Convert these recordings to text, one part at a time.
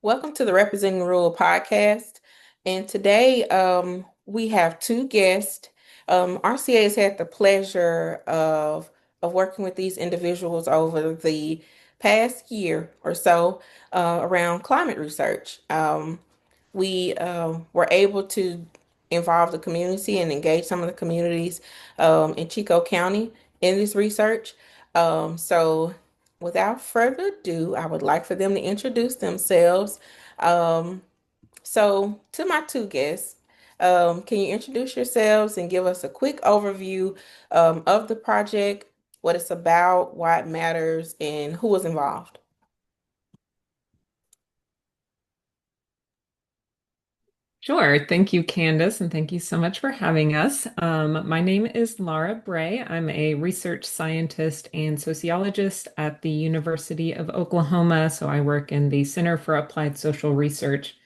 Welcome to the Representing Rural podcast. And today we have two guests. RCA has had the pleasure of working with these individuals over the past year or so around climate research. We were able to involve the community and engage some of the communities in Chico County in this research. So without further ado, I would like for them to introduce themselves. Um, so, to my two guests, can you introduce yourselves and give us a quick overview of the project, what it's about, why it matters, and who was involved? Sure. Thank you, Candace, and thank you so much for having us. My name is Laura Bray. I'm a research scientist and sociologist at the University of Oklahoma. So I work in the Center for Applied Social Research.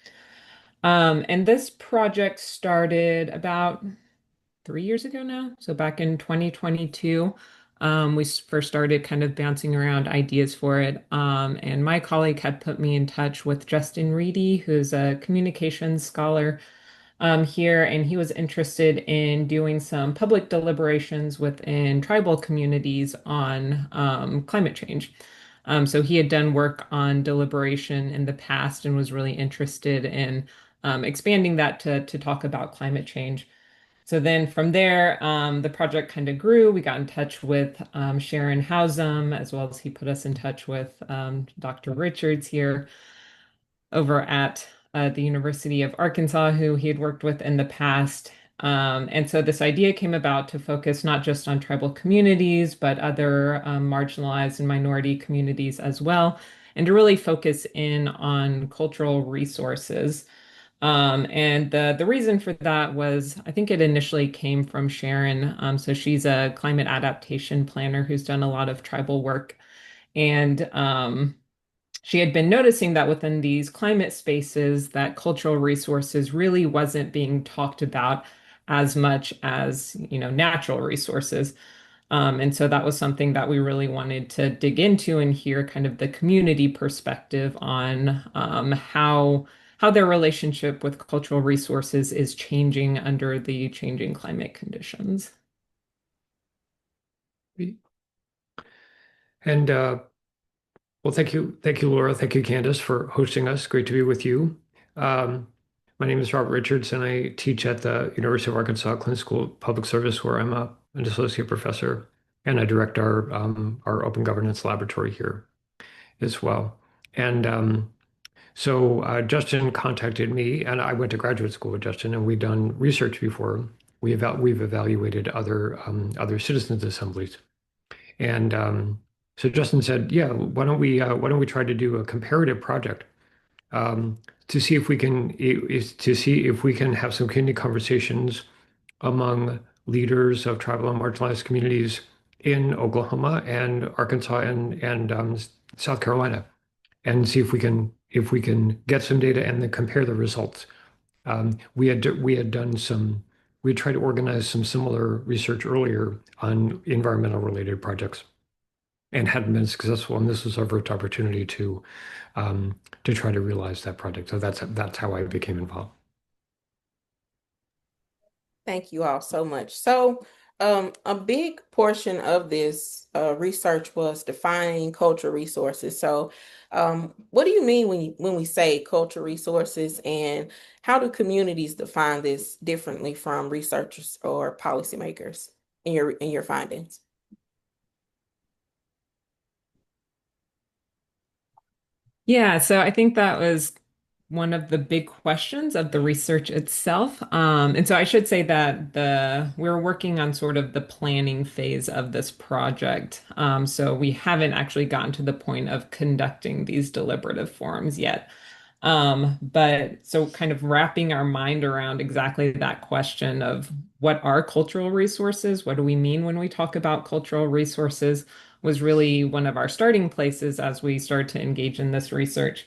And this project started about 3 years ago now. So back in 2022, we first started kind of bouncing around ideas for it. And my colleague had put me in touch with Justin Reedy, who's a communications scholar here, and he was interested in doing some public deliberations within tribal communities on climate change. So he had done work on deliberation in the past and was really interested in expanding that to talk about climate change. So then from there, the project kind of grew. We got in touch with Sharon Housum, as well as he put us in touch with Dr. Richards here over at the University of Arkansas, who he had worked with in the past. And so this idea came about to focus not just on tribal communities, but other marginalized and minority communities as well, and to really focus in on cultural resources. And the reason for that was, I think it initially came from Sharon. So she's a climate adaptation planner who's done a lot of tribal work. And she had been noticing that within these climate spaces, that cultural resources really wasn't being talked about as much as, natural resources. And so that was something that we really wanted to dig into and hear kind of the community perspective on how their relationship with cultural resources is changing under the changing climate conditions. And well, thank you, Laura. Thank you, Candace, for hosting us. Great to be with you. Um, my name is Robert Richards, and I teach at the University of Arkansas Clinical School of Public Service, where an associate professor, and I direct our open governance laboratory here as well. And Justin contacted me, and I went to graduate school with Justin, and we've done research before. We've evaluated other citizens' assemblies. And so Justin said, "Yeah, why don't we try to do a comparative project to see if we can to see if we can have some community conversations among leaders of tribal and marginalized communities in Oklahoma and Arkansas and South Carolina, and see if we can get some data and then compare the results." We had done some. We tried to organize some similar research earlier on environmental related projects and hadn't been successful. And this was our first opportunity to try to realize that project. So that's how I became involved. Thank you all so much. So, a big portion of this research was defining cultural resources. So, what do you mean when we say cultural resources, and how do communities define this differently from researchers or policymakers in your findings? Yeah, so I think that was one of the big questions of the research itself. And so I should say that we're working on sort of the planning phase of this project. So we haven't actually gotten to the point of conducting these deliberative forums yet. But so kind of wrapping our mind around exactly that question of what are cultural resources? What do we mean when we talk about cultural resources? Was really one of our starting places as we start to engage in this research.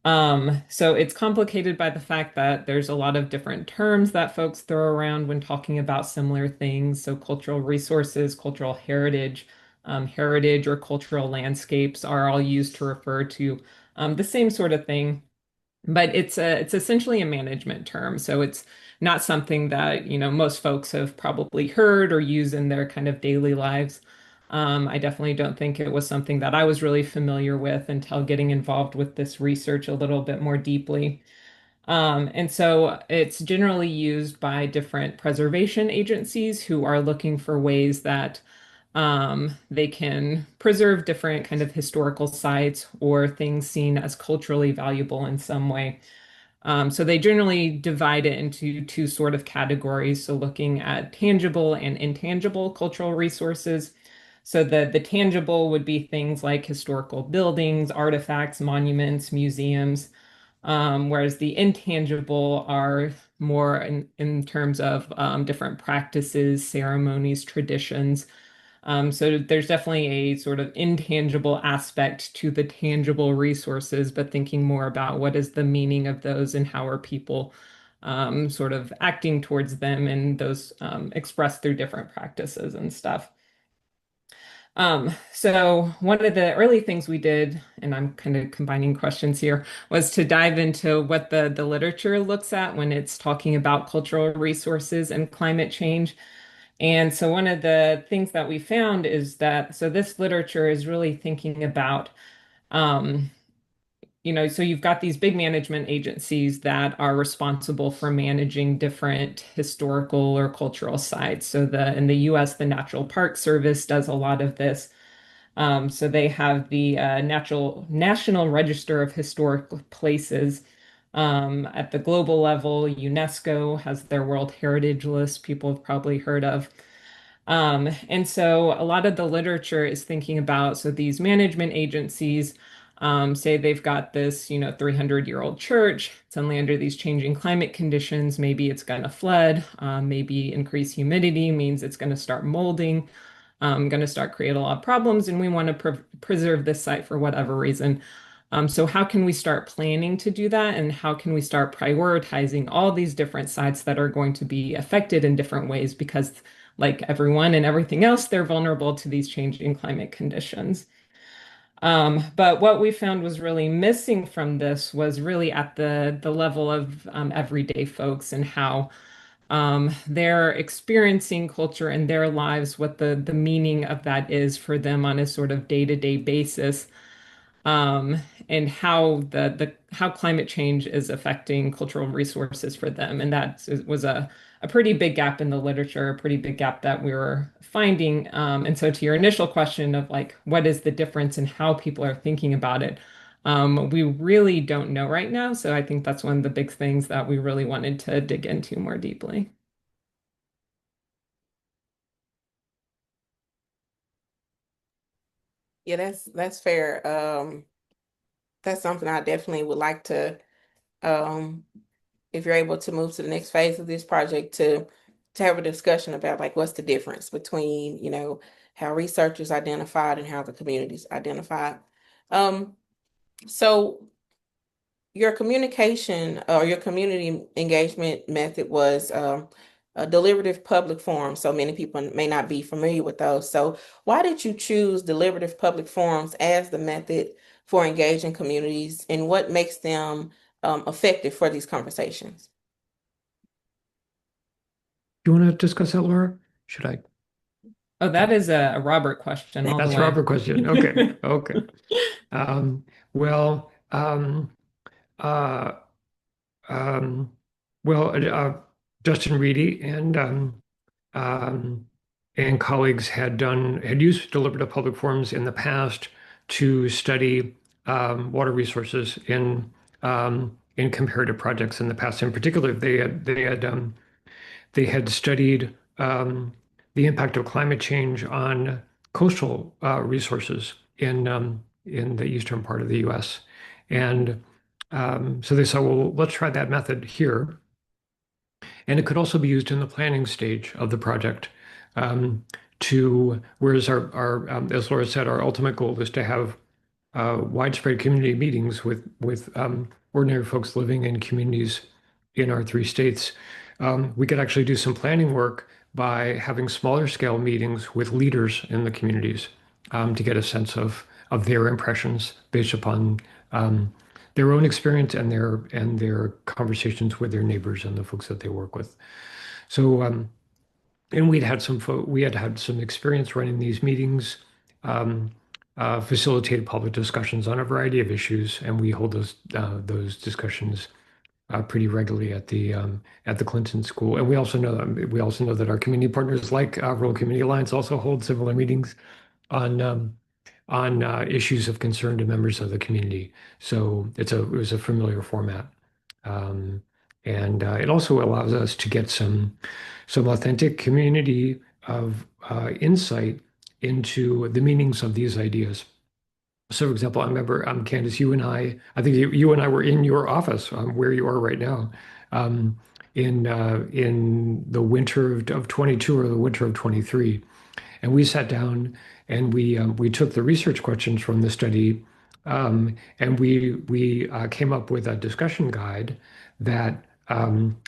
So it's complicated by the fact that there's a lot of different terms that folks throw around when talking about similar things. So cultural resources, cultural heritage, heritage or cultural landscapes are all used to refer to the same sort of thing. but it's essentially a management term. So it's not something that, most folks have probably heard or use in their kind of daily lives. I definitely don't think it was something that I was really familiar with until getting involved with this research a little bit more deeply. And so it's generally used by different preservation agencies who are looking for ways that they can preserve different kind of historical sites or things seen as culturally valuable in some way. So they generally divide it into two sort of categories. So looking at tangible and intangible cultural resources. So the tangible would be things like historical buildings, artifacts, monuments, museums, whereas the intangible are more in terms of different practices, ceremonies, traditions. So there's definitely a sort of intangible aspect to the tangible resources, but thinking more about what is the meaning of those and how are people sort of acting towards them and those expressed through different practices and stuff. So one of the early things we did, and I'm kind of combining questions here, was to dive into what the literature looks at when it's talking about cultural resources and climate change. And so one of the things that we found is that so this literature is really thinking about um, so you've got these big management agencies that are responsible for managing different historical or cultural sites. So the in the US, the Natural Park Service does a lot of this. So they have the National Register of Historic Places. At the global level, UNESCO has their World Heritage List, people have probably heard of. And so a lot of the literature is thinking about so these management agencies say they've got this, 300-year-old church. Suddenly, under these changing climate conditions, maybe it's going to flood. Maybe increased humidity means it's going to start molding, going to start create a lot of problems, and we want to preserve this site for whatever reason. So how can we start planning to do that, and how can we start prioritizing all these different sites that are going to be affected in different ways? Because, like everyone and everything else, they're vulnerable to these changing climate conditions. But what we found was really missing from this was really at the level of everyday folks and how they're experiencing culture in their lives, what the meaning of that is for them on a sort of day-to-day basis, um, and how the how climate change is affecting cultural resources for them. And that was a pretty big gap in the literature, a pretty big gap that we were finding. And so to your initial question of like, what is the difference in how people are thinking about it? We really don't know right now. So I think that's one of the big things that we really wanted to dig into more deeply. Yeah, that's fair. That's something I definitely would like to, um, if you're able to move to the next phase of this project, to have a discussion about like what's the difference between, how researchers identified and how the communities identified. Um, so your communication or your community engagement method was a deliberative public forum. So many people may not be familiar with those. So why did you choose deliberative public forums as the method for engaging communities, and what makes them effective for these conversations? Do you want to discuss that, Laura? Should I? Oh, that is a Robert question all the That's a way. Robert question. Okay. Okay. Um, well, uh, um, well, Justin Reedy um, and colleagues had used deliberative public forums in the past to study water resources in comparative projects in the past. In particular, they had studied the impact of climate change on coastal resources in the eastern part of the U.S. And so they said, well, let's try that method here. And it could also be used in the planning stage of the project. Whereas as Laura said, our ultimate goal is to have widespread community meetings with ordinary folks living in communities in our three states. We could actually do some planning work by having smaller scale meetings with leaders in the communities to get a sense of their impressions based upon um, their own experience and their conversations with their neighbors and the folks that they work with. So and we had had some experience running these meetings, um, facilitated public discussions on a variety of issues, and we hold those discussions pretty regularly at the Clinton School. And we also know that our community partners, like Rural Community Alliance, also hold similar meetings on issues of concern to members of the community. So it was a familiar format, um, and it also allows us to get some authentic community of insight into the meanings of these ideas. So, for example, I remember, Candace, I think you and I were in your office, where you are right now, um, in the winter of 22 or the winter of 23. And we sat down and we took the research questions from the study, and we came up with a discussion guide that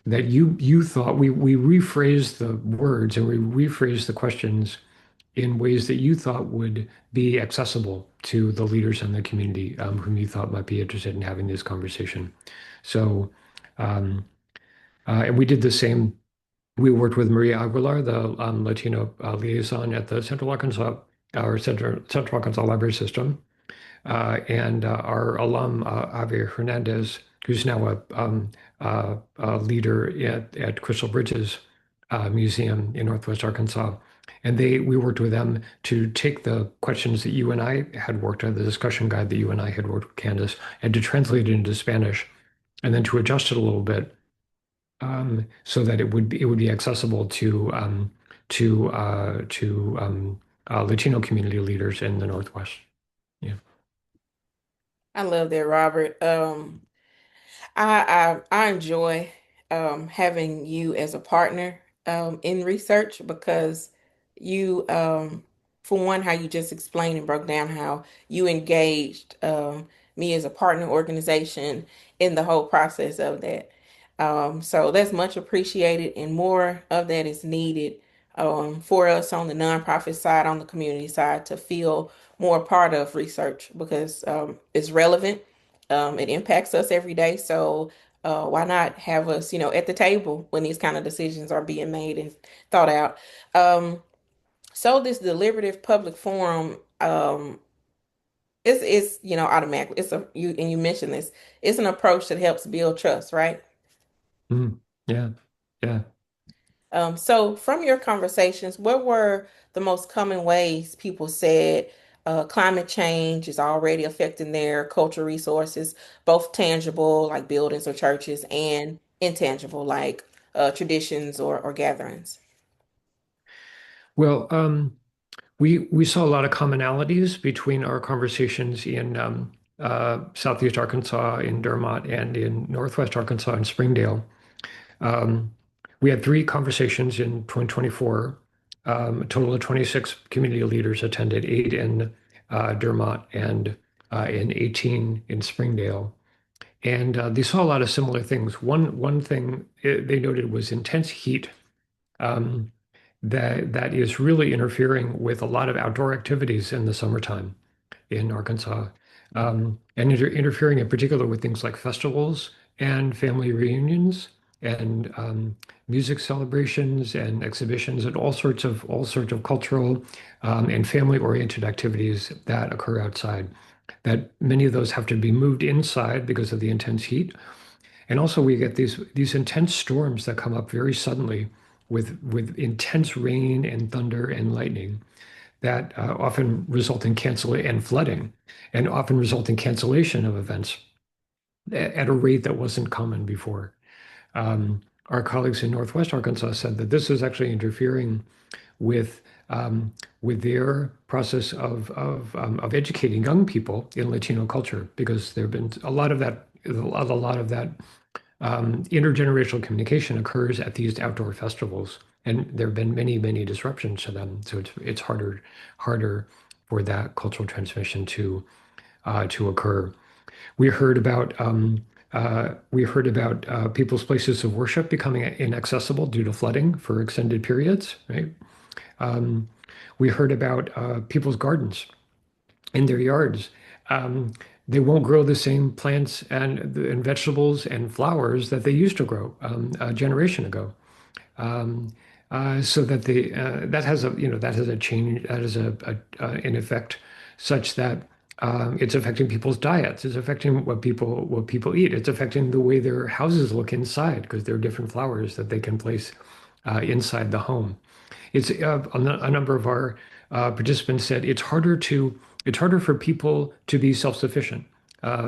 you thought we rephrased the words and we rephrased the questions in ways that you thought would be accessible to the leaders in the community, whom you thought might be interested in having this conversation. So, um, and we did the same. We worked with Maria Aguilar, the Latino liaison at the Central Arkansas Library System, and our alum Ave Hernandez, who's now a leader at Crystal Bridges Museum in Northwest Arkansas. And we worked with them to take the questions that you and I had worked on, the discussion guide that you and I had worked with Candace, and to translate it into Spanish, and then to adjust it a little bit, so that it would be accessible to Latino community leaders in the Northwest. Yeah. I love that, Robert. I enjoy having you as a partner in research because you, for one, how you just explained and broke down how you engaged me as a partner organization in the whole process of that. So that's much appreciated, and more of that is needed for us on the nonprofit side, on the community side, to feel more a part of research because it's relevant. It impacts us every day. So why not have us, at the table when these kind of decisions are being made and thought out? Um, so this deliberative public forum, is automatic. You mentioned this. It's an approach that helps build trust, right? Mm, yeah. Yeah. So from your conversations, what were the most common ways people said climate change is already affecting their cultural resources, both tangible, like buildings or churches, and intangible, like traditions or gatherings? Well, we saw a lot of commonalities between our conversations in Southeast Arkansas, in Dermot, and in Northwest Arkansas, in Springdale. Um, we had three conversations in 2024. A total of 26 community leaders attended, eight in Dermot and in 18 in Springdale. And they saw a lot of similar things. One thing they noted was intense heat, um, that is really interfering with a lot of outdoor activities in the summertime in Arkansas, and interfering in particular with things like festivals and family reunions and music celebrations and exhibitions and all sorts of cultural and family-oriented activities that occur outside. That many of those have to be moved inside because of the intense heat, and also we get these intense storms that come up very suddenly with intense rain and thunder and lightning that often result in cancel and flooding, and often result in cancellation of events at a rate that wasn't common before. Our colleagues in Northwest Arkansas said that this is actually interfering with with their process of educating young people in Latino culture, because there have been a lot of that intergenerational communication occurs at these outdoor festivals, and there have been many disruptions to them. So it's harder for that cultural transmission to occur. We heard about people's places of worship becoming inaccessible due to flooding for extended periods, right? Um, we heard about people's gardens in their yards, um, they won't grow the same plants and vegetables and flowers that they used to grow a generation ago. Um, so that that has a change, that is an effect such that it's affecting people's diets. It's affecting what people eat. It's affecting the way their houses look inside because there are different flowers that they can place inside the home. A number of our participants said it's harder for people to be self-sufficient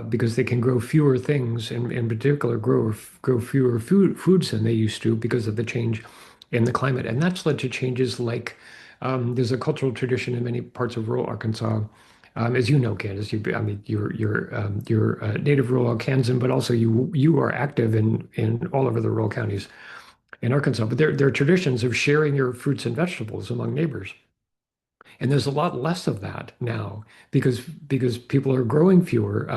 because they can grow fewer things, and in particular grow fewer foods than they used to because of the change in the climate, and that's led to changes like there's a cultural tradition in many parts of rural Arkansas. As you know, Candace, I mean, you're a native rural Arkansan, but also you are active in all over the rural counties in Arkansas, but there are traditions of sharing your fruits and vegetables among neighbors. And there's a lot less of that now because people are growing fewer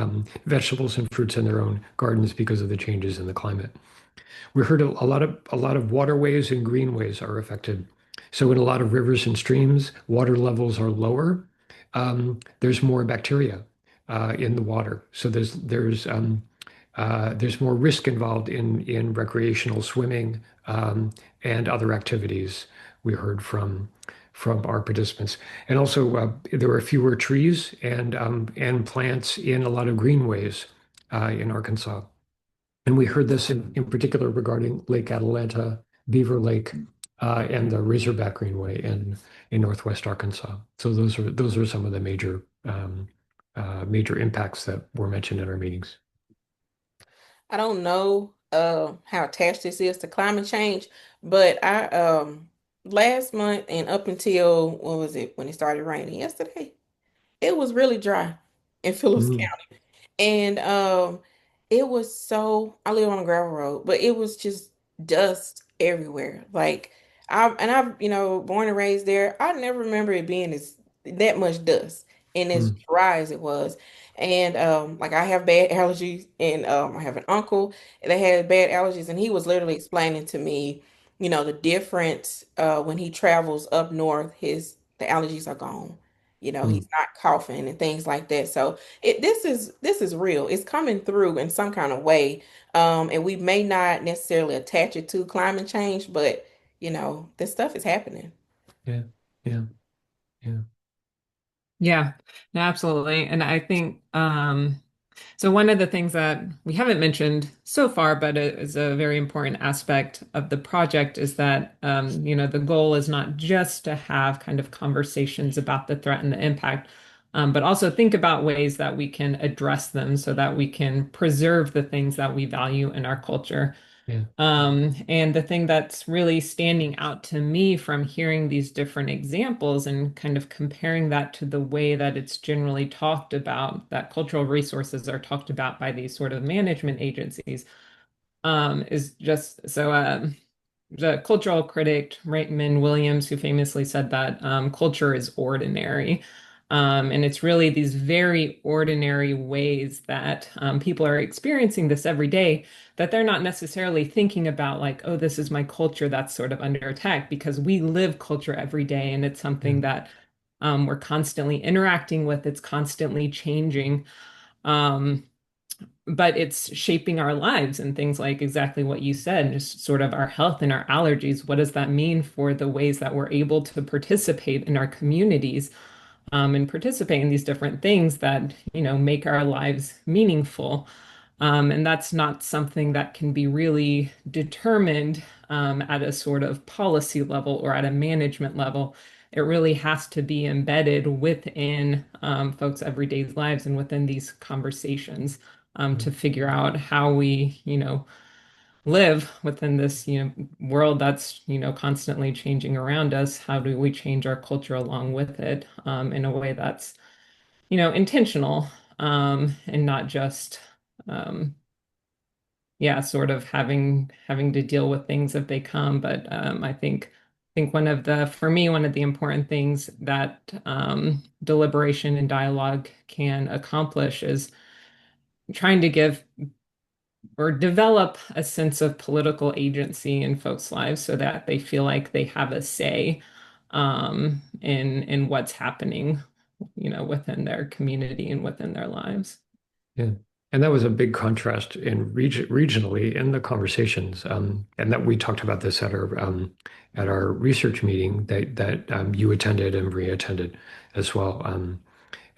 vegetables and fruits in their own gardens because of the changes in the climate. We heard a lot of waterways and greenways are affected. So in a lot of rivers and streams, water levels are lower. There's more bacteria in the water. So there's more risk involved in recreational swimming and other activities. We heard from our participants, and also there were fewer trees and plants in a lot of greenways in Arkansas. And we heard this in particular regarding Lake Atalanta, Beaver Lake, and the Razorback Greenway in Northwest Arkansas. So those are some of the major impacts that were mentioned in our meetings. I don't know how attached this is to climate change, but I last month and up until what was it when it started raining yesterday, it was really dry in Phillips Mm, County. And it was so I live on a gravel road, but it was just dust everywhere. Like I've, born and raised there. I never remember it being as that much dust and as mm, dry as it was. And like I have bad allergies and I have an uncle that had bad allergies and he was literally explaining to me, the difference when he travels up north, the allergies are gone. mm. He's not coughing and things like that. So this is real. It's coming through in some kind of way. And we may not necessarily attach it to climate change, but this stuff is happening. Yeah, yeah, yeah. Yeah, no, absolutely. And I think so one of the things that we haven't mentioned so far, but it is a very important aspect of the project is that the goal is not just to have kind of conversations about the threat and the impact, but also think about ways that we can address them so that we can preserve the things that we value in our culture. Yeah. And the thing that's really standing out to me from hearing these different examples and kind of comparing that to the way that it's generally talked about, that cultural resources are talked about by these sort of management agencies, is just so. The cultural critic Raymond Williams, who famously said that culture is ordinary. And it's really these very ordinary ways that people are experiencing this every day that they're not necessarily thinking about, like, oh, this is my culture that's sort of under attack, because we live culture every day and it's Yeah. something that we're constantly interacting with, it's constantly changing. Um, but it's shaping our lives and things like exactly what you said, just sort of our health and our allergies. What does that mean for the ways that we're able to participate in our communities, and participate in these different things that, make our lives meaningful? And that's not something that can be really determined at a sort of policy level or at a management level. It really has to be embedded within folks' everyday lives and within these conversations to figure out how we, live within this, world that's, constantly changing around us. How do we change our culture along with it in a way that's, intentional and not just um, yeah, sort of having to deal with things if they come. But I think for me, one of the important things that deliberation and dialogue can accomplish is trying to give or develop a sense of political agency in folks' lives so that they feel like they have a say in what's happening, within their community and within their lives. Yeah. And that was a big contrast in regionally in the conversations. And that we talked about this at our research meeting that you attended and Maria attended as well.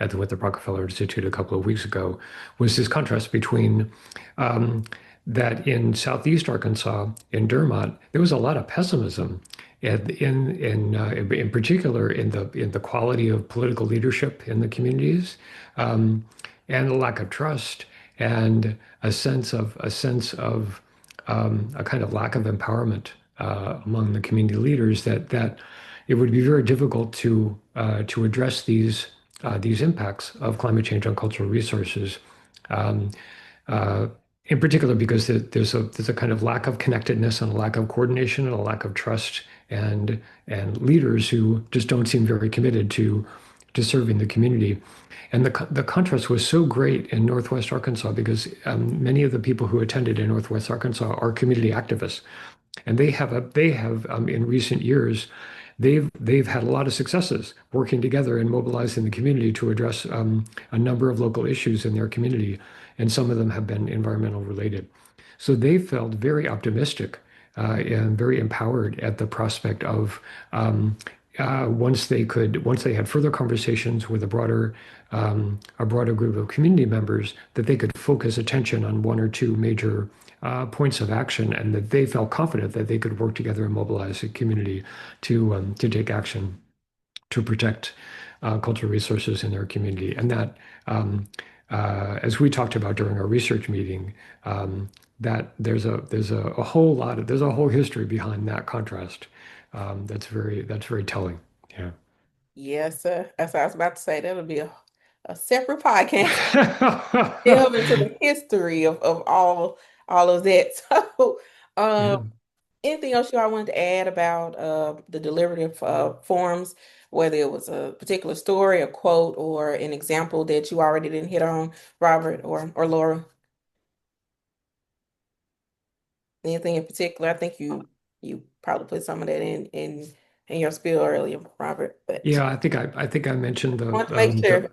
With the Rockefeller Institute a couple of weeks ago was this contrast between um, that in Southeast Arkansas, in Dermot, there was a lot of pessimism, and in particular in the quality of political leadership in the communities, um, and a lack of trust, and a kind of lack of empowerment among the community leaders that it would be very difficult to address these impacts of climate change on cultural resources, um, uh, in particular because there's a kind of lack of connectedness and a lack of coordination and a lack of trust and leaders who just don't seem very committed to serving the community. And the contrast was so great in Northwest Arkansas because many of the people who attended in Northwest Arkansas are community activists, and they have in recent years they've had a lot of successes working together and mobilizing the community to address a number of local issues in their community, and some of them have been environmental related. So they felt very optimistic and very empowered at the prospect of once they had further conversations with a broader group of community members, that they could focus attention on one or two major points of action, and that they felt confident that they could work together and mobilize the community to take action to protect cultural resources in their community. And that, as we talked about during our research meeting, that there's a whole history behind that contrast. That's very telling. Yeah. Yes, sir. That's what I was about to say. That'll be a separate podcast. Delve into the history of all of that. So, um, Yeah. anything else you all wanted to add about the deliberative forms, whether it was a particular story, a quote, or an example that you already didn't hit on, Robert or Laura? Anything in particular? I think you probably put some of that in your spiel earlier, Robert, but Yeah, I think I mentioned I want to make sure.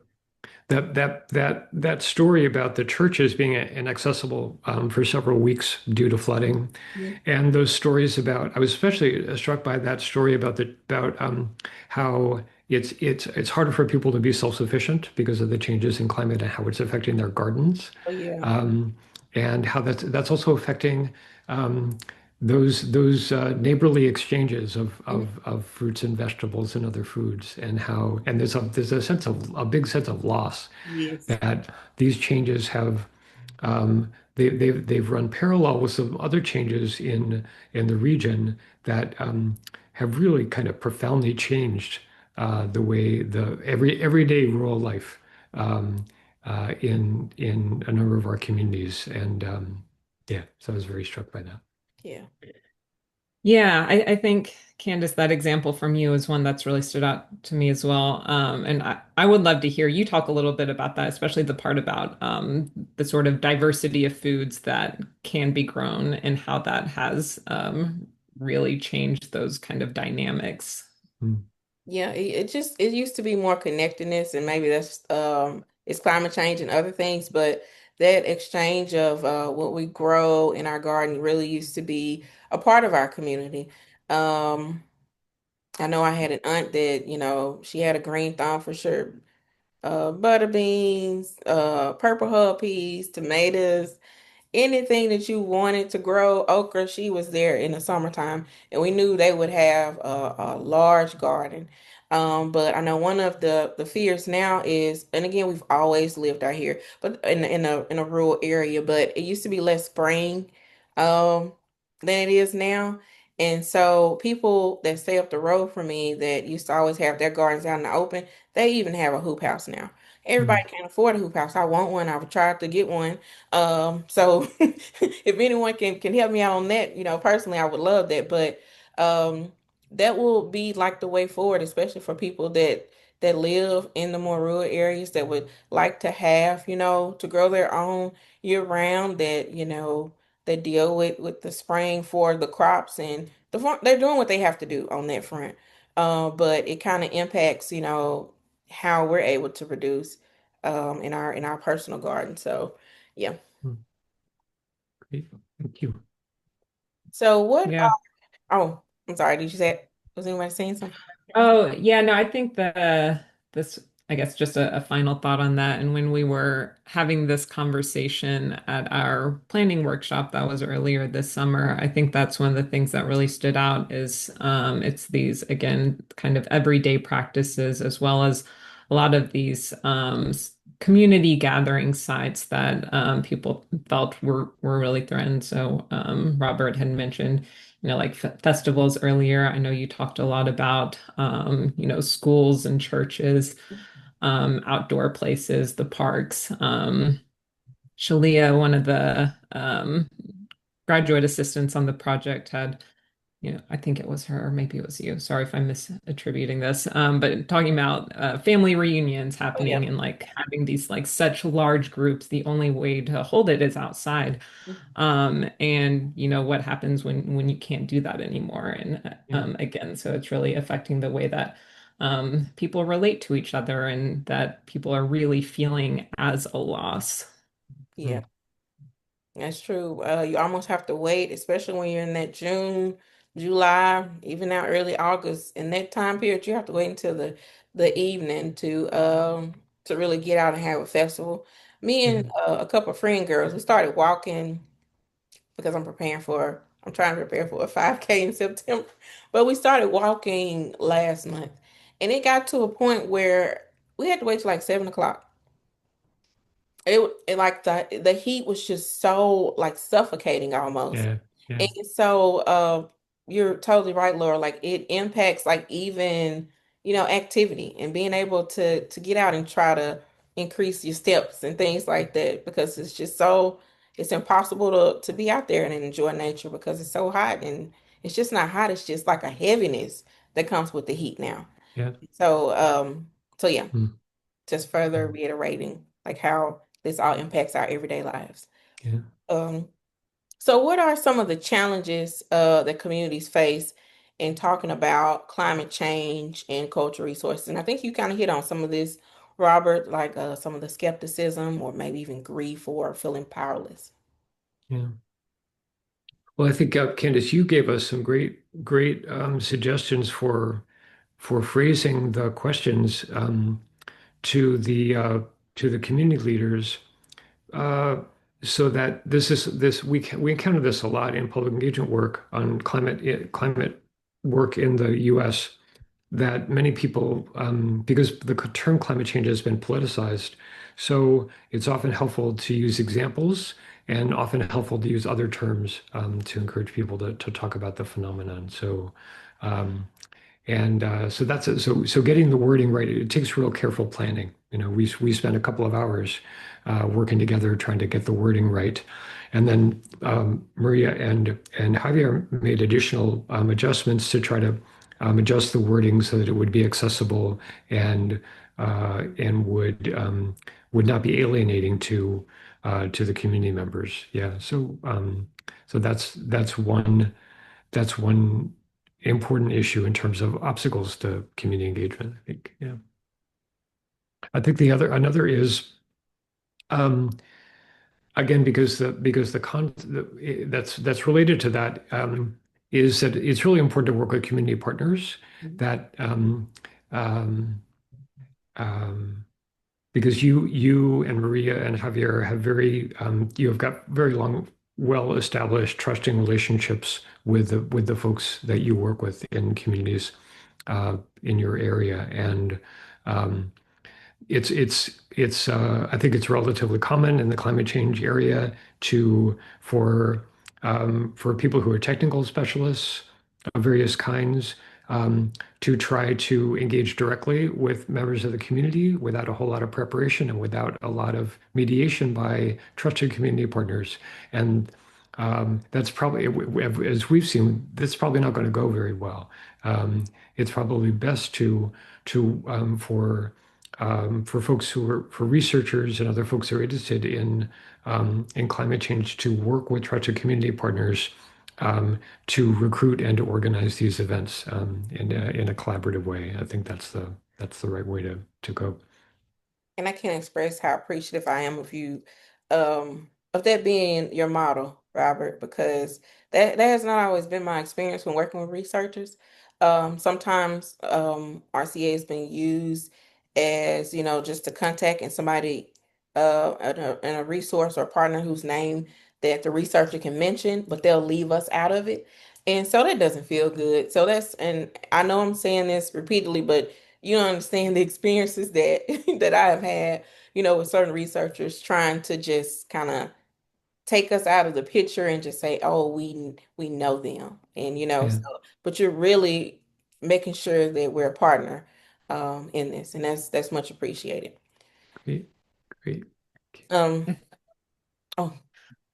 that story about the churches being inaccessible for several weeks due to flooding, Mhm. and those stories about I was especially struck by that story about how it's harder for people to be self-sufficient because of the changes in climate and how it's affecting their gardens, Oh yeah. um, and how that's also affecting um, those neighborly exchanges Mhm. of fruits and vegetables and other foods, and how and there's a big sense of loss Yes. that these changes have they've run parallel with some other changes in the region that have really kind of profoundly changed the way the everyday rural life um, in a number of our communities. And yeah, so I was very struck by that. Yeah. Yeah, I think, Candace, that example from you is one that's really stood out to me as well. And I would love to hear you talk a little bit about that, especially the part about the sort of diversity of foods that can be grown and how that has really changed those kind of dynamics. Mm. Yeah, it used to be more connectedness, and maybe that's it's climate change and other things, but that exchange of what we grow in our garden really used to be a part of our community. Um, I know I had an aunt that, she had a green thumb for sure. Butter beans, purple hull peas, tomatoes, anything that you wanted to grow, okra, she was there in the summertime, and we knew they would have a large garden. But I know one of the fears now is, and again, we've always lived out here, but in a rural area, but it used to be less spraying um, than it is now. And so people that stay up the road from me that used to always have their gardens out in the open, they even have a hoop house now. Everybody Mm. can't afford a hoop house. I want one. I've tried to get one. So if anyone can help me out on that, personally, I would love that. But um, that will be like the way forward, especially for people that live in the more rural areas that would like to have, to grow their own year round, that, that deal with the spraying for the crops and the farm. They're doing what they have to do on that front. But it kind of impacts, how we're able to produce. in our personal garden. So yeah. Hmm. Great. Thank you. So what Yeah. oh, I'm sorry, did you say was anybody saying something? Oh, yeah, no, I think this, I guess, just a final thought on that. And when we were having this conversation at our planning workshop that was earlier this summer, I think that's one of the things that really stood out is it's these, again, kind of everyday practices, as well as a lot of these community gathering sites that people felt were really threatened. So Robert had mentioned like festivals earlier. I know you talked a lot about, schools and churches, outdoor places, the parks. Shalia, one of the graduate assistants on the project, had, I think it was her, or maybe it was you. Sorry if I'm misattributing this, but talking about family reunions Oh yeah. happening and like having these like such large groups. The only way to hold it is outside. And what happens when you can't do that anymore? And Yeah. again, so it's really affecting the way that people relate to each other and that people are really feeling as a loss. Yeah. Hmm. That's true. You almost have to wait, especially when you're in that June, July, even now early August. In that time period, you have to wait until the evening to really get out and have a festival. Me Yeah. and a couple of friend girls, we started walking because I'm trying to prepare for a 5K in September. But we started walking last month, and it got to a point where we had to wait till like 7 o'clock. It like the heat was just so like suffocating almost. Yeah. Yeah. And so you're totally right, Laura. Like it impacts like even, activity and being able to get out and try to increase your steps and things like that because it's impossible to be out there and enjoy nature because it's so hot and it's just not hot, it's just like a heaviness that comes with the heat now. Yeah. So so yeah, Hmm. just further reiterating like how this all impacts our everyday lives. Yeah. Um, so what are some of the challenges that communities face in talking about climate change and cultural resources? And I think you kind of hit on some of this, Robert, like some of the skepticism or maybe even grief or feeling powerless. Yeah. Well, I think Candace, you gave us some great suggestions for phrasing the questions to the community leaders, uh, so that we encounter this a lot in public engagement work on climate work in the U.S. That many people, because the term climate change has been politicized, so it's often helpful to use examples and often helpful to use other terms to encourage people to talk about the phenomenon. So, and so that's it. So getting the wording right, it takes real careful planning. We spent a couple of hours working together trying to get the wording right, and then Maria and Javier made additional adjustments to try to adjust the wording so that it would be accessible and would not be alienating to the community members. Yeah. So that's one important issue in terms of obstacles to community engagement, I think. Yeah. I think another is um, again because that's related to that is that it's really important to work with community partners that um, um, because you and Maria and Javier have you have got very long, well-established, trusting relationships with the folks that you work with in communities in your area, and um, I think it's relatively common in the climate change area to for people who are technical specialists of various kinds to try to engage directly with members of the community without a whole lot of preparation and without a lot of mediation by trusted community partners. And that's probably, as we've seen, that's probably not going to go very well. It's probably best to for folks for researchers and other folks who are interested in climate change to work with trusted community partners to recruit and to organize these events in a collaborative way. I think that's the right way to go. And I can't express how appreciative I am of that being your model, Robert, because that has not always been my experience when working with researchers. Sometimes RCA has been used as, just a contact and somebody in a resource or partner whose name that the researcher can mention, but they'll leave us out of it. And so that doesn't feel good. And I know I'm saying this repeatedly, but you don't understand the experiences that that I have had, with certain researchers trying to just kind of take us out of the picture and just say, "Oh, we know them," and Yeah, so, but you're really making sure that we're a partner in this, and that's much appreciated. great, great. Um, oh,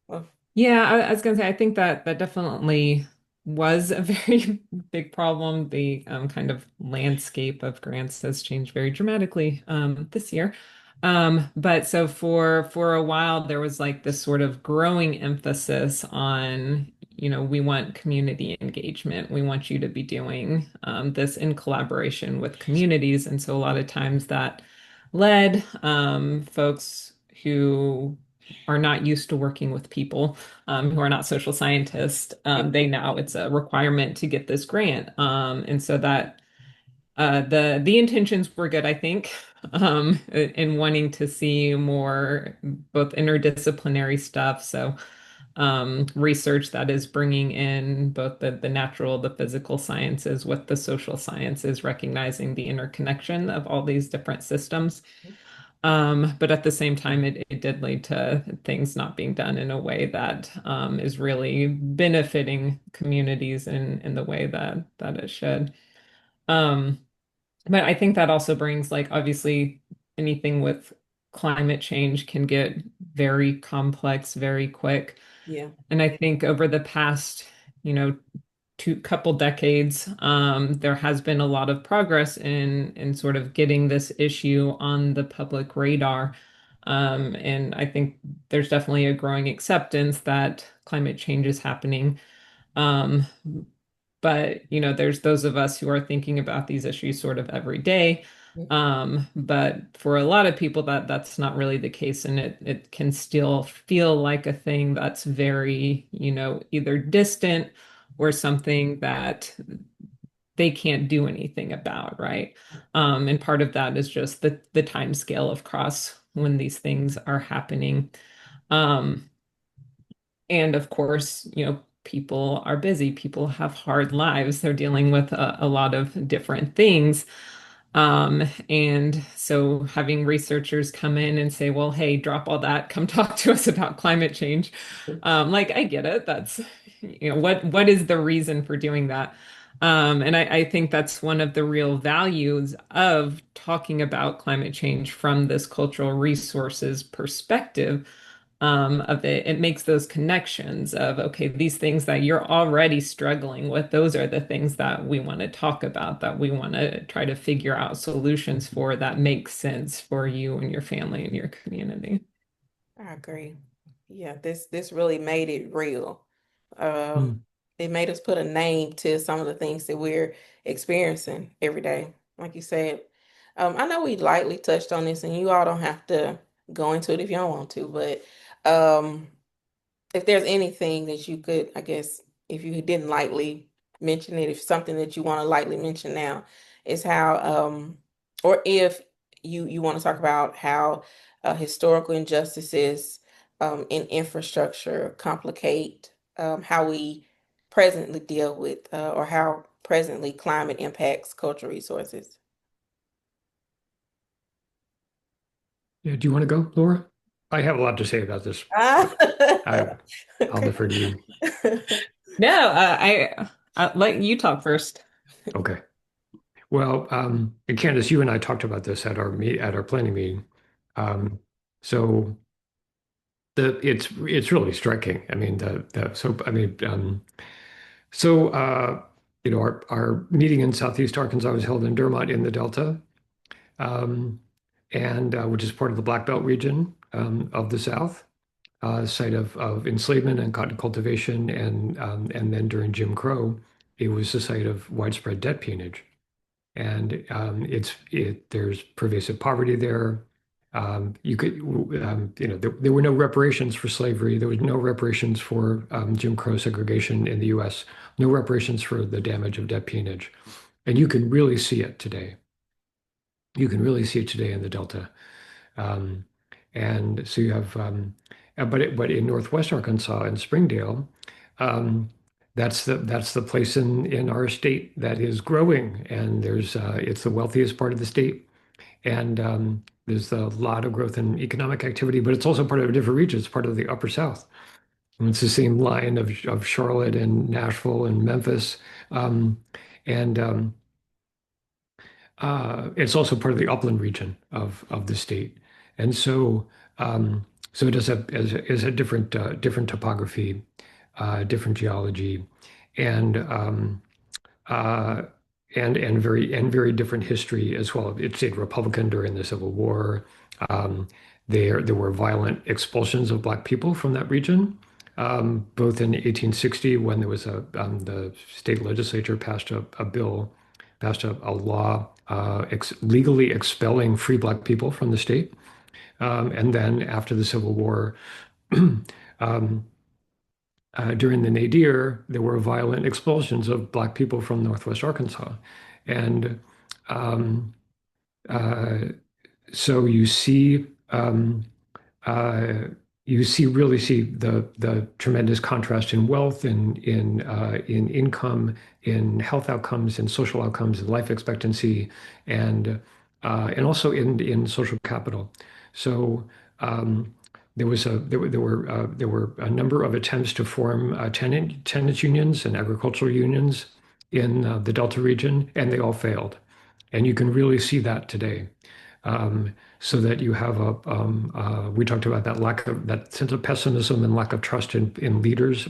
well, Yeah, I was gonna say I think that that definitely was a very big problem. The kind of landscape of grants has changed very dramatically this year. But so for a while there was like this sort of growing emphasis on, we want community engagement. We want you to be doing this in collaboration with communities, and so a lot of times that led folks who are not used to working with people, who are not social scientists, they now it's a requirement to get this grant. And so that the intentions were good, I think, in wanting to see more both interdisciplinary stuff. So research that is bringing in both the natural, the physical sciences with the social sciences, recognizing the interconnection of all these different systems. But at the same time, it did lead to things not being done in a way that is really benefiting communities in the way that it should. Um, but I think that also brings, like, obviously anything with climate change can get very complex very quick. yeah. And I think over the past, you know, two couple decades, there has been a lot of progress in sort of getting this issue on the public radar. And I think there's definitely a growing acceptance that climate change is happening. Um, but there's those of us who are thinking about these issues sort of every day. But for a lot of people that's not really the case, and it can still feel like a thing that's very, either distant or something that they can't do anything about, right? And part of that is just the time scale of cross when these things are happening. Um, and of course, people are busy, people have hard lives, they're dealing with a lot of different things. And so having researchers come in and say, well, hey, drop all that, come talk to us about climate change. Like, I get it. That's, what is the reason for doing that? And I think that's one of the real values of talking about climate change from this cultural resources perspective, of it. It makes those connections of, okay, these things that you're already struggling with, those are the things that we want to talk about, that we want to try to figure out solutions for, that make sense for you and your family and your community. I agree. Yeah, this really made it real. Um, Hmm. it made us put a name to some of the things that we're experiencing every day. Like you said, I know we lightly touched on this, and you all don't have to go into it if you don't want to, but um, if there's anything that you could, I guess, if you didn't lightly mention it, if something that you want to lightly mention now is how, or if you want to talk about how historical injustices in infrastructure complicate how we presently deal with, or how presently climate impacts cultural resources. Yeah, do you want to go, Laura? I have a lot to say about this, Ah, but I I'll okay. defer to you. No, I let you talk first. Okay. Well, and Candace, you and I talked about this at our planning meeting. Um, so it's really striking. I mean, the so I mean, so our meeting in Southeast Arkansas was held in Dermot in the Delta, um, and which is part of the Black Belt region of the South, site of enslavement and cotton cultivation, and then during Jim Crow, it was the site of widespread debt peonage. And there's pervasive poverty there. You could, there were no reparations for slavery. There was no reparations for Jim Crow segregation in the U.S. No reparations for the damage of debt peonage, and you can really see it today. You can really see it today in the Delta. Um, and so you have, but in Northwest Arkansas and Springdale, um, that's the place in our state that is growing, and it's the wealthiest part of the state, and there's a lot of growth in economic activity, but it's also part of a different region. It's part of the Upper South. And it's the same line of Charlotte and Nashville and Memphis, um, and it's also part of the upland region of the state, and so it is a different topography, different geology, and uh, and very different history as well. It stayed Republican during the Civil War. Um, there were violent expulsions of Black people from that region, both in 1860 when there was the state legislature passed a law legally expelling free Black people from the state. And then after the Civil War, um, during the nadir, there were violent expulsions of Black people from Northwest Arkansas. And um, uh, so uh, really see the tremendous contrast in wealth, in income, in health outcomes, in social outcomes, in life expectancy, and and also in social capital. So there were a number of attempts to form tenants unions and agricultural unions in the Delta region, and they all failed. And you can really see that today. So that you have we talked about that sense of pessimism and lack of trust in leaders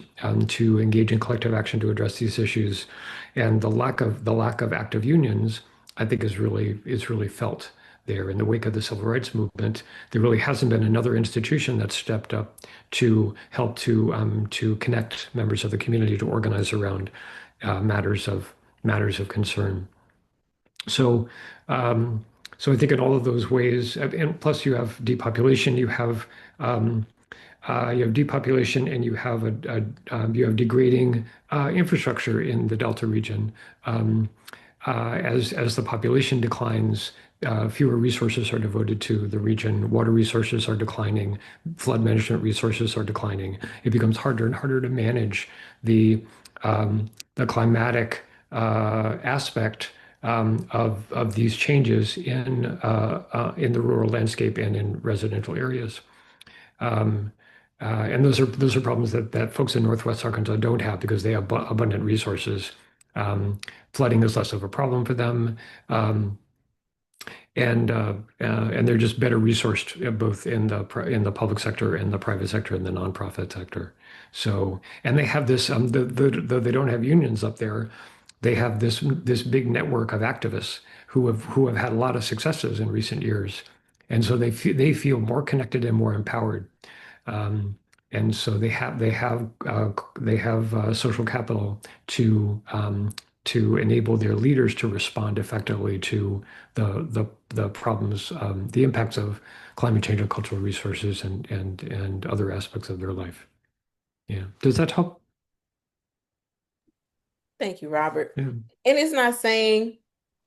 to engage in collective action to address these issues, and the lack of active unions, I think, is really felt there in the wake of the civil rights movement. There really hasn't been another institution that stepped up to help to connect members of the community to organize around matters of concern. So, um, so I think in all of those ways, and plus um, you have depopulation, and you have degrading infrastructure in the Delta region. Um, as the population declines, fewer resources are devoted to the region. Water resources are declining. Flood management resources are declining. It becomes harder and harder to manage the the climatic aspect of these changes in the rural landscape and in residential areas. Um, and those are problems that folks in Northwest Arkansas don't have because they have abundant resources. Um, Flooding is less of a problem for them, um, and they're just better resourced both in the public sector and the private sector and the nonprofit sector. So, and they have this, though they don't have unions up there, they have this big network of activists who have had a lot of successes in recent years, and so they feel more connected and more empowered. Um, and so they have social capital to enable their leaders to respond effectively to the problems, the impacts of climate change on cultural resources and other aspects of their life. Yeah. Does that help? Thank you, Robert. Yeah. And it's not saying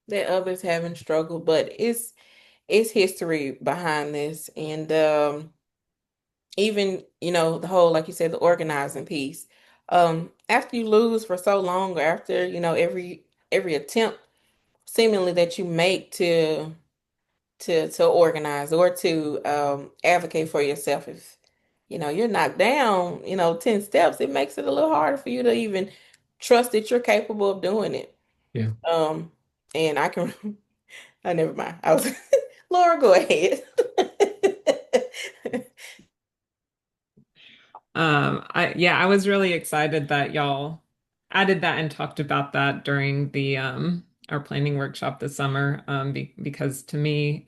that others haven't struggled, but it's history behind this. And even, the whole, like you said, the organizing piece. After you lose for so long, or after, every attempt seemingly that you make to organize or to advocate for yourself, if you're knocked down 10 steps, it makes it a little harder for you to even trust that you're capable of doing it. Yeah. um and I can never mind. I was Laura, go ahead. I was really excited that y'all added that and talked about that during the our planning workshop this summer, because to me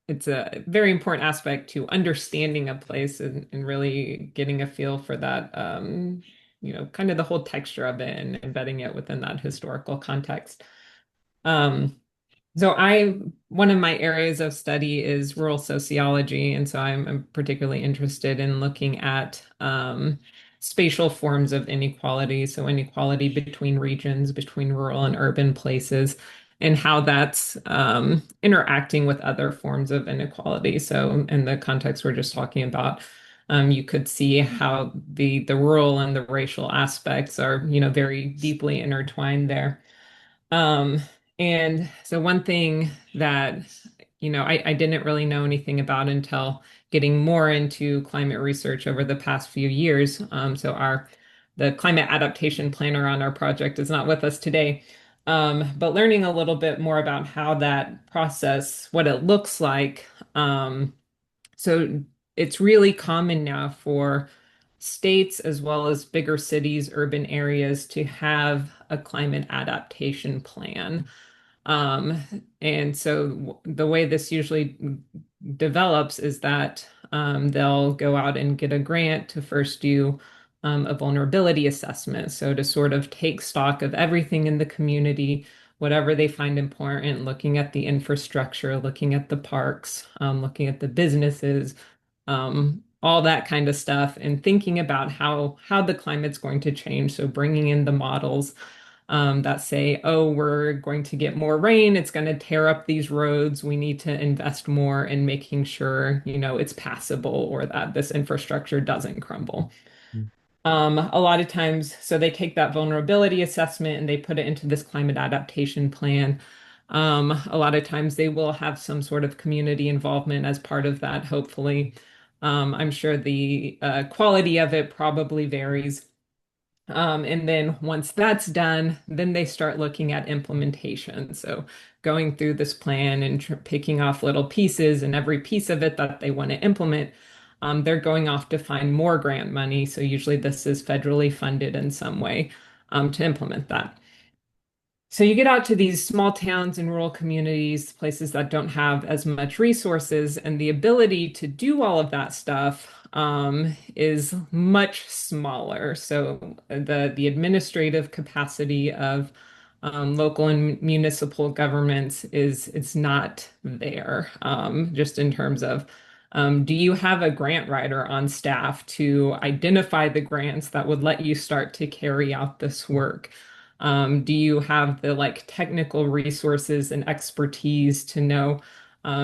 it's a very important aspect to understanding a place and really getting a feel for that, kind of the whole texture of it and embedding it within that historical context. Um, So one of my areas of study is rural sociology, and so I'm particularly interested in looking at spatial forms of inequality, so inequality between regions, between rural and urban places, and how that's interacting with other forms of inequality. So in the context we're just talking about, you could see how the rural and the racial aspects are, very deeply intertwined there. Um, and so one thing that, I didn't really know anything about until getting more into climate research over the past few years. So the climate adaptation planner on our project is not with us today. But learning a little bit more about how that process, what it looks like. So it's really common now for states as well as bigger cities, urban areas to have a climate adaptation plan. Um, and so the way this usually develops is that they'll go out and get a grant to first do a vulnerability assessment. So to sort of take stock of everything in the community, whatever they find important, looking at the infrastructure, looking at the parks, looking at the businesses, all that kind of stuff, and thinking about how the climate's going to change. So bringing in the models that say, oh, we're going to get more rain. It's going to tear up these roads. We need to invest more in making sure, it's passable or that this infrastructure doesn't crumble. A lot of times, so they take that vulnerability assessment and they put it into this climate adaptation plan. A lot of times they will have some sort of community involvement as part of that, hopefully. I'm sure the quality of it probably varies. And then once that's done, then they start looking at implementation. So going through this plan and picking off little pieces and every piece of it that they want to implement, they're going off to find more grant money. So usually this is federally funded in some way to implement that. So you get out to these small towns and rural communities, places that don't have as much resources, and the ability to do all of that stuff is much smaller. So the administrative capacity of local and municipal governments is it's not there. Just in terms of do you have a grant writer on staff to identify the grants that would let you start to carry out this work? Do you have the technical resources and expertise to know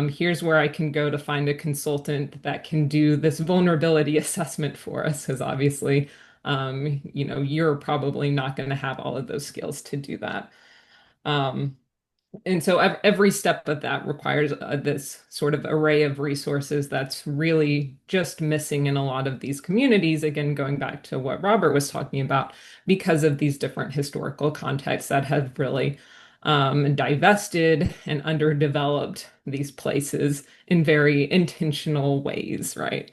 here's where I can go to find a consultant that can do this vulnerability assessment for us? Because obviously, you're probably not going to have all of those skills to do that. Um, and so every step of that requires this sort of array of resources that's really just missing in a lot of these communities. Again, going back to what Robert was talking about, because of these different historical contexts that have really divested and underdeveloped these places in very intentional ways, right?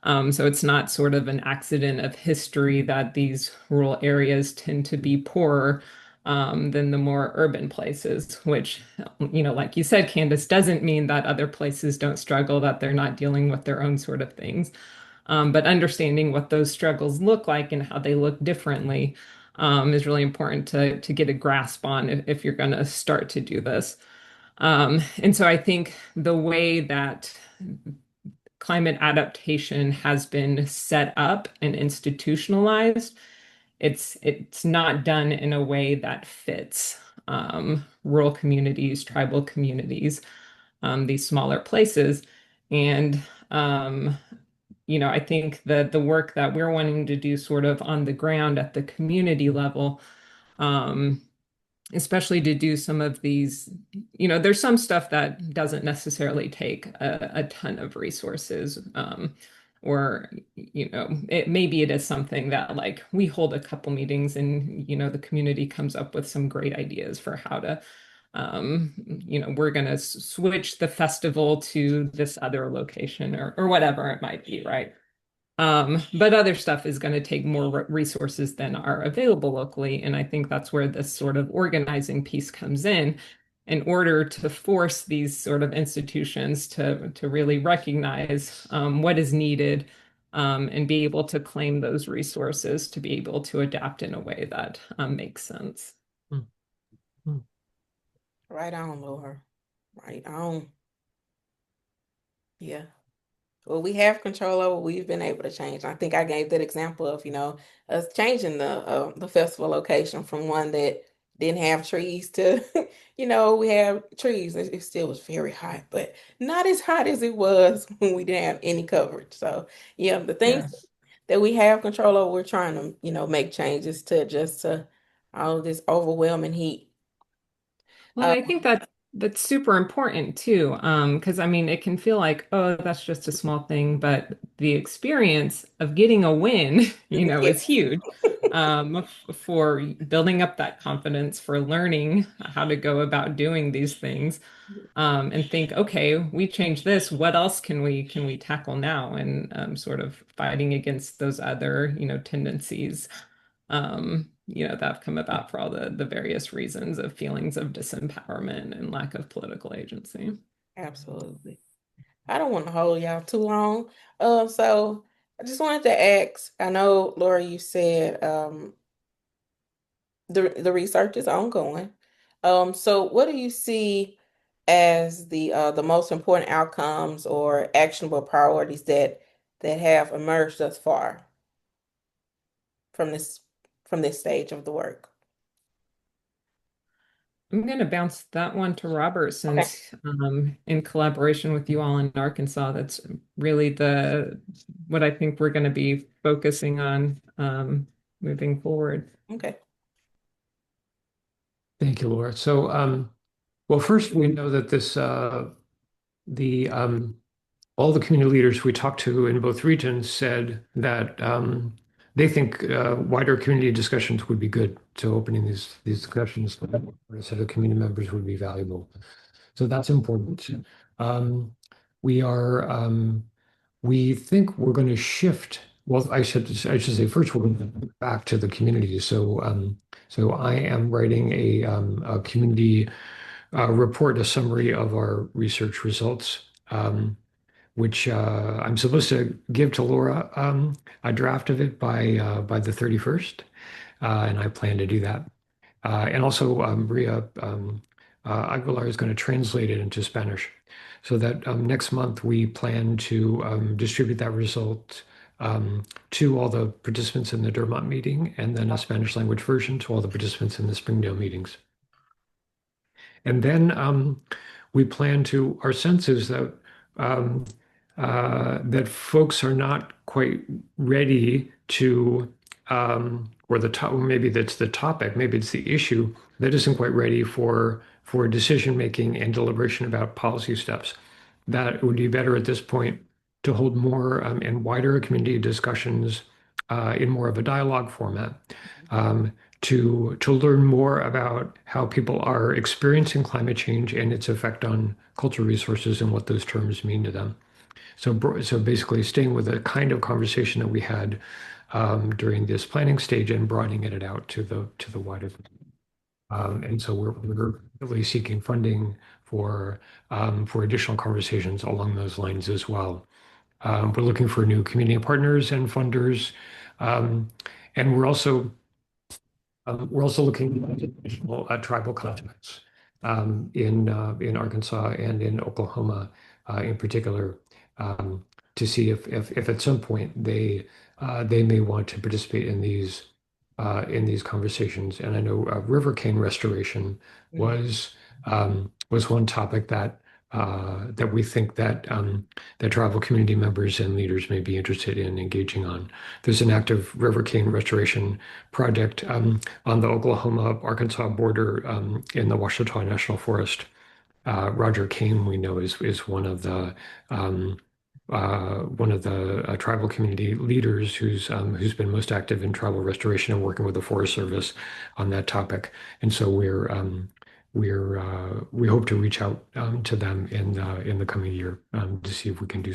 So it's not sort of an accident of history that these rural areas tend to be poorer than the more urban places, which, like you said, Candace, doesn't mean that other places don't struggle, that they're not dealing with their own sort of things. But understanding what those struggles look like and how they look differently is really important to get a grasp on if you're going to start to do this. And so I think the way that climate adaptation has been set up and institutionalized, it's not done in a way that fits rural communities, tribal communities, these smaller places. And I think that the work that we're wanting to do sort of on the ground at the community level, um, especially to do some of these, there's some stuff that doesn't necessarily take a ton of resources. Or, maybe it is something that we hold a couple meetings and, the community comes up with some great ideas for how to, we're going to switch the festival to this other location or whatever it might be, right? But other stuff is going to take more resources than are available locally. And I think that's where this sort of organizing piece comes in order to force these sort of institutions to really recognize what is needed and be able to claim those resources to be able to adapt in a way that makes sense. Mm, mm. Right on, Laura. right on. Yeah. Well, we have control over what we've been able to change. I think I gave that example of, us changing the festival location from one that didn't have trees to, we have trees. It still was very hot, but not as hot as it was when we didn't have any coverage. So, yeah, the things Yes. that we have control over, we're trying to, make changes to adjust to all of this overwhelming heat. Well, Uh, I think that's super important too, because I mean, it can feel like, oh, that's just a small thing, but the experience of getting a win, yeah, is huge, for building up that confidence, for learning how to go about doing these things, and think, okay, we changed this. What else can we tackle now? And sort of fighting against those other, tendencies, that have come about for all the various reasons of feelings of disempowerment and lack of political agency. absolutely. I don't want to hold y'all too long. So I just wanted to ask, I know, Laura, you said the research is ongoing. So what do you see as the most important outcomes or actionable priorities that have emerged thus far from this stage of the work? I'm going to bounce that one to Robert Okay. since, in collaboration with you all in Arkansas, that's really the what I think we're going to be focusing on, moving forward. Okay. Thank you, Laura. So, well, first we know that the all the community leaders we talked to in both regions said that they think wider community discussions would be good. So opening these discussions for a set of community members would be valuable. So that's important. We are we think we're going to shift. Well, I should say first we're going to go back to the community. So I am writing a community report, a summary of our research results. Which I'm supposed to give to Laura, a draft of it by the 31st, and I plan to do that. And also, Maria Aguilar is going to translate it into Spanish, so that next month we plan to distribute that result to all the participants in the Dermot meeting, and then a Spanish language version to all the participants in the Springdale meetings. And then we plan to, our sense is that um, that folks are not quite ready to, or the top, maybe that's the topic, maybe it's the issue that isn't quite ready for decision making and deliberation about policy steps. That it would be better at this point to hold more and wider community discussions in more of a dialogue format. To learn more about how people are experiencing climate change and its effect on cultural resources and what those terms mean to them. So basically, staying with the kind of conversation that we had during this planning stage and broadening it out to the wider. And so we're really seeking funding for additional conversations along those lines as well. We're looking for new community partners and funders, um, and we're also looking at additional tribal contacts in Arkansas and in Oklahoma in particular um, to see if at some point they may want to participate in these conversations. And I know river cane restoration Mhm. was one topic that we think that tribal community members and leaders may be interested in engaging on. There's an active river cane restoration project on the Oklahoma-Arkansas border in the Ouachita National Forest. Roger Kane, we know, is um, one of the tribal community leaders who's been most active in tribal restoration and working with the Forest Service on that topic. And so we hope to reach out to them in the coming year to see if we can do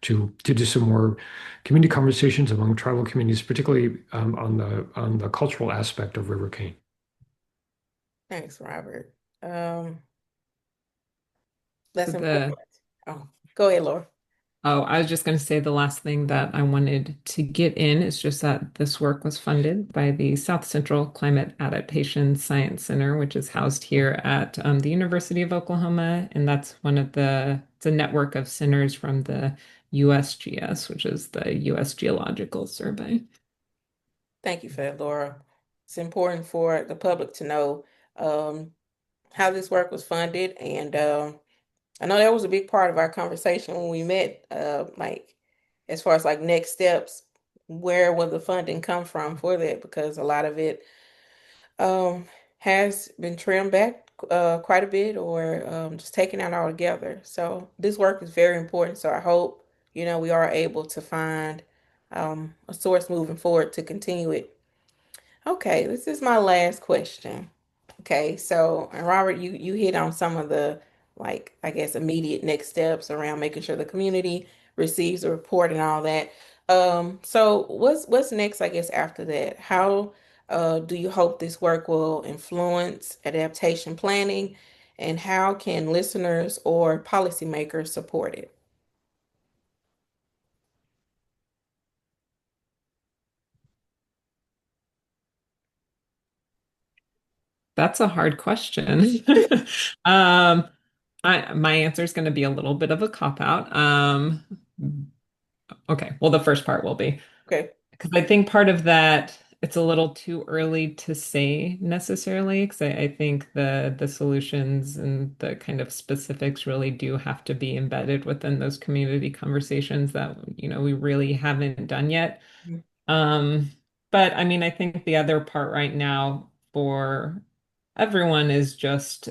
to do some more community conversations among tribal communities, particularly on the cultural aspect of River Cane. Thanks, Robert. So That's important. Oh, go ahead, Laura. Oh, I was just going to say the last thing that I wanted to get in is just that this work was funded by the South Central Climate Adaptation Science Center, which is housed here at the University of Oklahoma. And that's it's a network of centers from the USGS, which is the U.S. Geological Survey. Thank you for that, Laura. It's important for the public to know um, how this work was funded, and I know that was a big part of our conversation when we met, like as far as like next steps, where will the funding come from for that? Because a lot of it um, has been trimmed back quite a bit or just taken out altogether. So this work is very important. So I hope, we are able to find a source moving forward to continue it. Okay, this is my last question. Okay, so and Robert, you hit on some of the like I guess immediate next steps around making sure the community receives a report and all that. So what's next, I guess, after that? How do you hope this work will influence adaptation planning, and how can listeners or policymakers support it? That's a hard question. Um, my answer is going to be a little bit of a cop out. Okay, well, the first part will be. Okay. Because I think part of that, it's a little too early to say necessarily, because I think the solutions and the kind of specifics really do have to be embedded within those community conversations that, we really haven't done yet. Mhm. Um, but I mean, I think the other part right now for everyone is just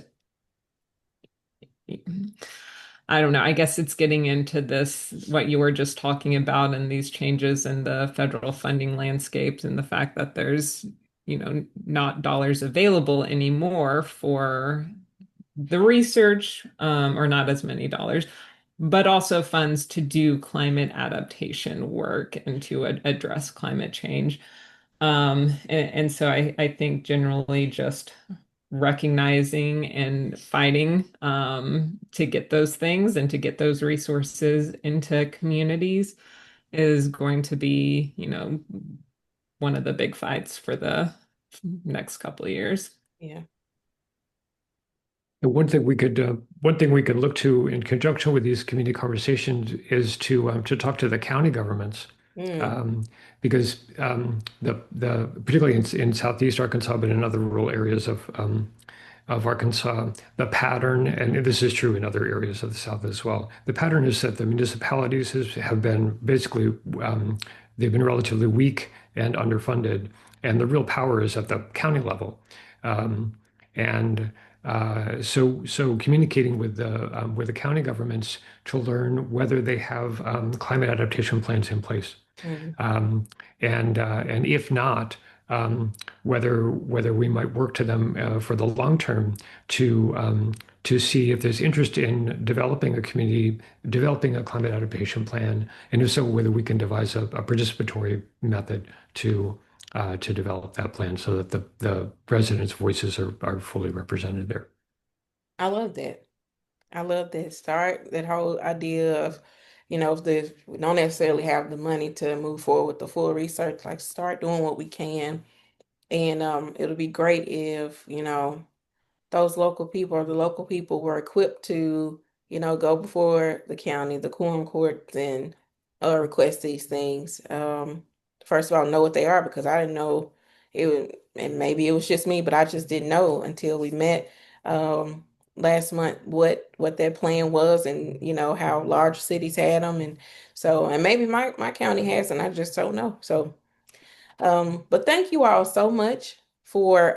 I don't know. I guess it's getting into this, what you were just talking about, and these changes in the federal funding landscapes, and the fact that there's, not dollars available anymore for the research, or not as many dollars, but also funds to do climate adaptation work and to address climate change. And so I think generally just recognizing and fighting to get those things and to get those resources into communities is going to be, one of the big fights for the next couple of years. Yeah. And one thing we could look to in conjunction with these community conversations is to talk to the county governments, Mm, um, because the particularly in Southeast Arkansas, but in other rural areas of Arkansas, the pattern, and this is true in other areas of the South as well, the pattern is that the municipalities have been basically, they've been relatively weak and underfunded, and the real power is at the county level. Um, and so communicating with the county governments to learn whether they have climate adaptation plans in place, mm. um, and if not, um, whether we might work to them for the long term to see if there's interest in developing a climate adaptation plan, and if so, whether we can devise a participatory method to develop that plan so that the residents' voices are fully represented there. I love that. I love that start, that whole idea of, if we don't necessarily have the money to move forward with the full research, like start doing what we can. And it'll be great if, those local people or the local people were equipped to, go before the county, the quorum courts, and request these things. First of all, know what they are because I didn't know and maybe it was just me, but I just didn't know until we met um, last month what their plan was and how large cities had them, and so and maybe my county has, and I just don't know. So, but thank you all so much for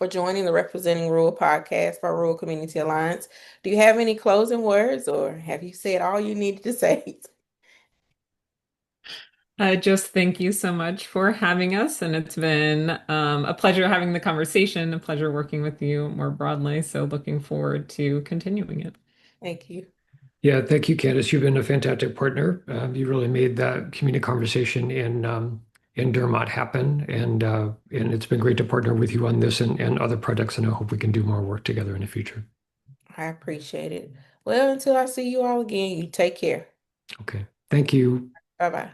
joining the Representing Rural podcast for Rural Community Alliance. Do you have any closing words or have you said all you needed to say? Just thank you so much for having us. And it's been a pleasure having the conversation, a pleasure working with you more broadly. So looking forward to continuing it. Thank you. Yeah, thank you, Candace. You've been a fantastic partner. You really made that community conversation in Dermot happen, and it's been great to partner with you on this and other projects. And I hope we can do more work together in the future. I appreciate it. Well, until I see you all again, you take care. Okay. Thank you. Bye bye.